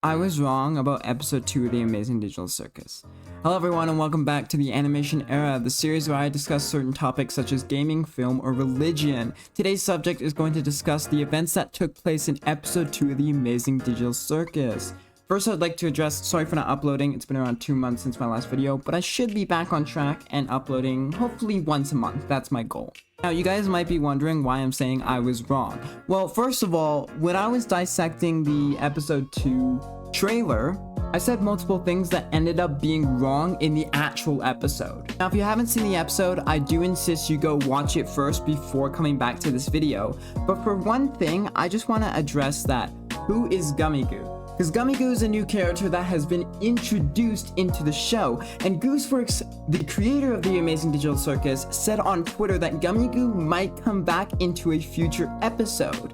I was wrong about episode 2 of the Amazing Digital Circus. Hello everyone and welcome back to the animation era, the series where I discuss certain topics such as gaming, film, or religion. Today's subject is going to discuss the events that took place in episode 2 of the Amazing Digital Circus. First, I'd like to address, sorry for not uploading, it's been around 2 months since my last video, but I should be back on track and uploading hopefully once a month. That's my goal. Now, you guys might be wondering why I'm saying I was wrong. Well, first of all, when I was dissecting the episode 2 trailer, I said multiple things that ended up being wrong in the actual episode. Now, if you haven't seen the episode, I do insist you go watch it first before coming back to this video. But for one thing, I just want to address that. Who is Gummy Goo? Because Gummy Goo is a new character that has been introduced into the show, and Gooseworks, the creator of the Amazing Digital Circus, said on Twitter that Gummy Goo might come back into a future episode.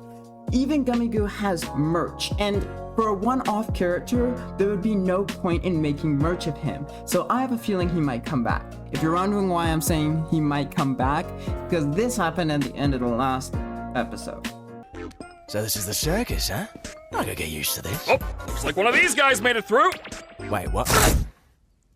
Even Gummy Goo has merch, and for a one-off character, there would be no point in making merch of him, so I have a feeling he might come back. If you're wondering why I'm saying he might come back, because this happened at the end of the last episode. So this is the circus, huh? I gotta get used to this. Oh, looks like one of these guys made it through. Wait, what?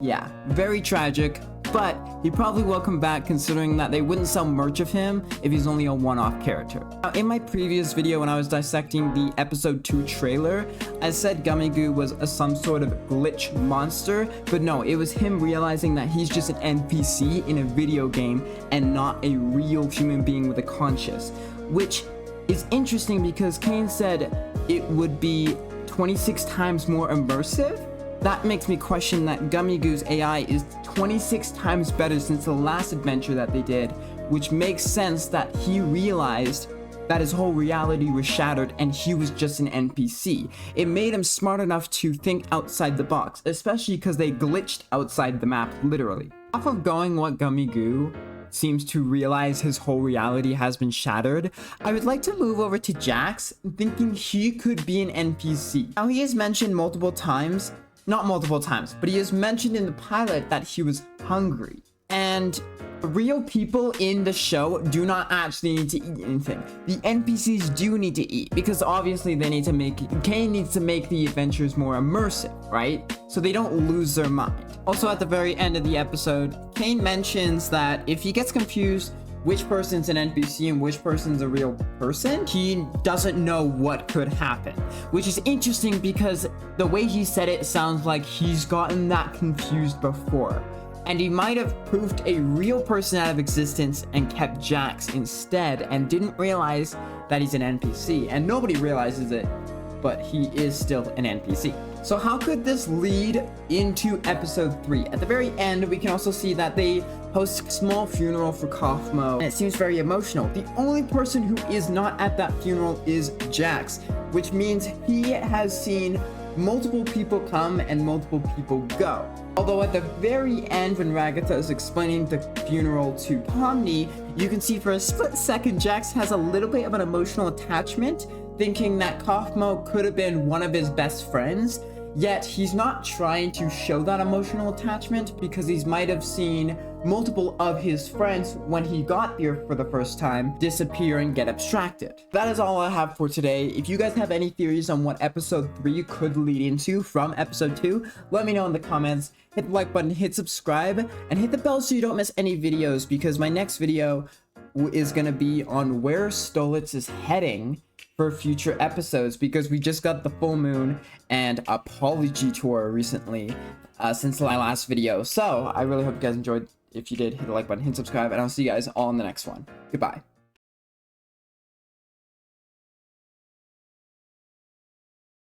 Yeah, very tragic, but he probably will come back considering that they wouldn't sell merch of him if he's only a one-off character. Now, in my previous video when I was dissecting the episode 2 trailer, I said Gummy Goo was some sort of glitch monster, but no, it was him realizing that he's just an NPC in a video game and not a real human being with a conscience, which is interesting because Kane said it would be 26 times more immersive. That makes me question that Gummy Goo's AI is 26 times better since the last adventure that they did, which makes sense that he realized that his whole reality was shattered and he was just an NPC. It made him smart enough to think outside the box, especially because they glitched outside the map, literally. Off of going what Gummy Goo seems to realize his whole reality has been shattered, I would like to move over to Jax, thinking he could be an NPC. Now, he has mentioned multiple times, not multiple times, but he has mentioned in the pilot that he was hungry. And real people in the show do not actually need to eat anything. The NPCs do need to eat because obviously they need to Kane needs to make the adventures more immersive, right? So they don't lose their mind. Also, at the very end of the episode, Kane mentions that if he gets confused which person's an NPC and which person's a real person, he doesn't know what could happen, which is interesting because the way he said it sounds like he's gotten that confused before. And he might have proved a real person out of existence and kept Jax instead and didn't realize that he's an NPC. And nobody realizes it, but he is still an NPC. So how could this lead into episode 3? At the very end, we can also see that they host a small funeral for Kaufmo, and it seems very emotional. The only person who is not at that funeral is Jax, which means he has seen multiple people come and multiple people go. Although at the very end, when Ragatha is explaining the funeral to Pomni, you can see for a split second Jax has a little bit of an emotional attachment, thinking that Kaufmo could have been one of his best friends, yet he's not trying to show that emotional attachment because he might have seen multiple of his friends when he got there for the first time disappear and get abstracted. That is all I have for today. If you guys have any theories on what episode 3 could lead into from episode 2, let me know in the comments. Hit the like button, hit subscribe, and hit the bell so you don't miss any videos because my next video is going to be on where Stolitz is heading for future episodes because we just got the full moon and apology tour recently since my last video. So I really hope you guys enjoyed. If you did, hit the like button, hit subscribe, and I'll see you guys all in the next one. Goodbye.